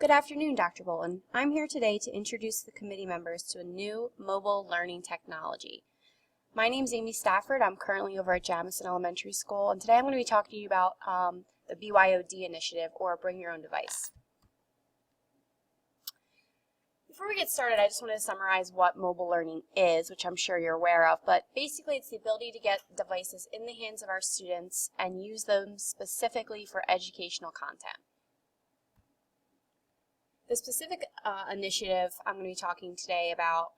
Good afternoon, Dr. Bolin. I'm here today to introduce the committee members to a new mobile learning technology. My name is Amy Stafford. I'm currently over at Jamison Elementary School, and today I'm going to be talking to you about the BYOD initiative, or Bring Your Own Device. Before we get started, I just want to summarize what mobile learning is, which I'm sure you're aware of, but basically it's the ability to get devices in the hands of our students and use them specifically for educational content. The specific initiative I'm going to be talking today about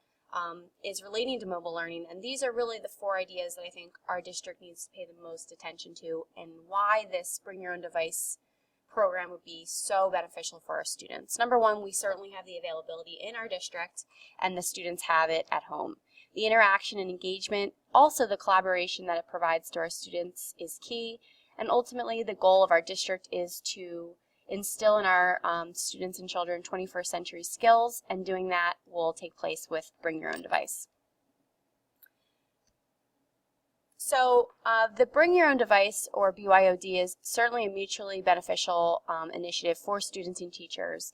is relating to mobile learning, and these are really the four ideas that I think our district needs to pay the most attention to, and why this Bring Your Own Device program would be so beneficial for our students. Number one, we certainly have the availability in our district, and the students have it at home. The interaction and engagement, also the collaboration that it provides to our students, is key, and ultimately the goal of our district is to instill in our students and children 21st century skills, and doing that will take place with Bring Your Own Device. So the Bring Your Own Device, or BYOD, is certainly a mutually beneficial initiative for students and teachers.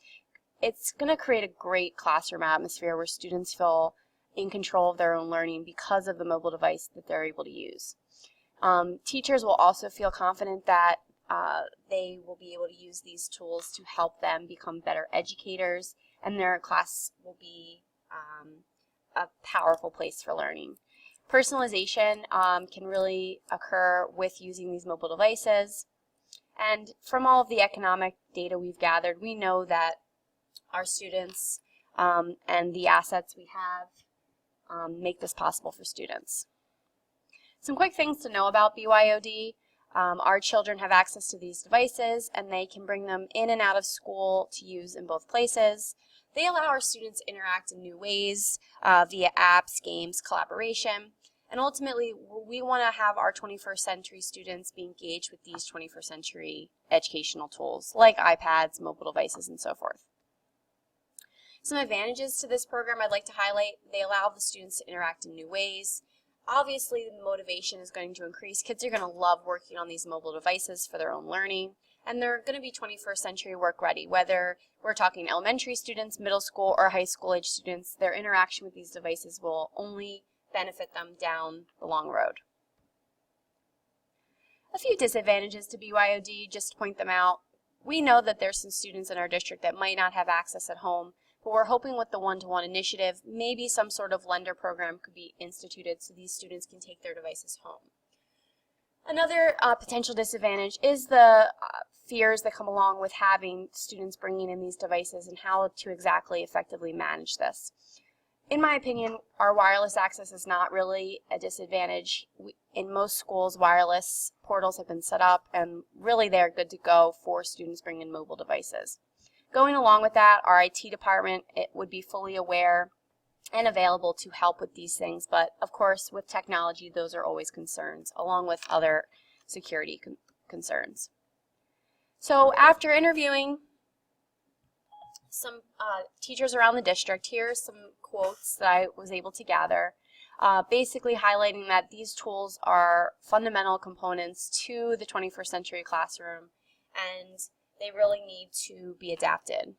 It's going to create a great classroom atmosphere where students feel in control of their own learning because of the mobile device that they're able to use. Teachers will also feel confident that they will be able to use these tools to help them become better educators, and their class will be a powerful place for learning. Personalization can really occur with using these mobile devices, and from all of the economic data we've gathered, we know that our students and the assets we have make this possible for students. Some quick things to know about BYOD. Our children have access to these devices, and they can bring them in and out of school to use in both places. They allow our students to interact in new ways via apps, games, collaboration, and ultimately we want to have our 21st century students be engaged with these 21st century educational tools like iPads, mobile devices, and so forth. Some advantages to this program I'd like to highlight: they allow the students to interact in new ways. Obviously, the motivation is going to increase. Kids are going to love working on these mobile devices for their own learning, and they're going to be 21st century work ready. Whether we're talking elementary students, middle school, or high school age students, their interaction with these devices will only benefit them down the long road. A few disadvantages to BYOD, just to point them out. We know that there's some students in our district that might not have access at home, but we're hoping with the one-to-one initiative, maybe some sort of lender program could be instituted so these students can take their devices home. Another potential disadvantage is the fears that come along with having students bringing in these devices and how to exactly effectively manage this. In my opinion, our wireless access is not really a disadvantage. In most schools, wireless portals have been set up, and really they're good to go for students bringing in mobile devices. Going along with that, our IT department would be fully aware and available to help with these things, but of course with technology those are always concerns, along with other security concerns. So after interviewing some teachers around the district, here are some quotes that I was able to gather, basically highlighting that these tools are fundamental components to the 21st century classroom, and they really need to be adapted.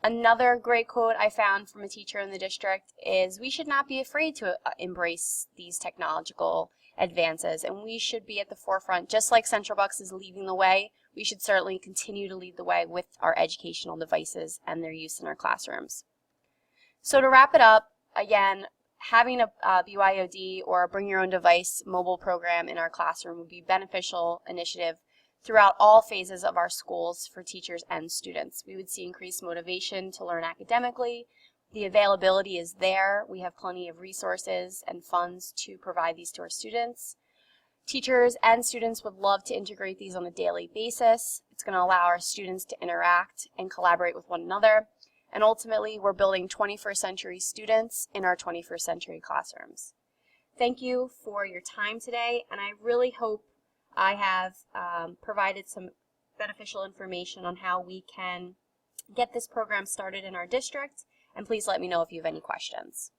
Another great quote I found from a teacher in the district is, we should not be afraid to embrace these technological advances, and we should be at the forefront. Just like Central Bucks is leading the way, we should certainly continue to lead the way with our educational devices and their use in our classrooms. So to wrap it up, again, having a BYOD, or a Bring Your Own Device mobile program in our classroom would be a beneficial initiative throughout all phases of our schools for teachers and students. We would see increased motivation to learn academically. The availability is there. We have plenty of resources and funds to provide these to our students. Teachers and students would love to integrate these on a daily basis. It's going to allow our students to interact and collaborate with one another. And ultimately, we're building 21st century students in our 21st century classrooms. Thank you for your time today, and I really hope I have provided some beneficial information on how we can get this program started in our district, and please let me know if you have any questions.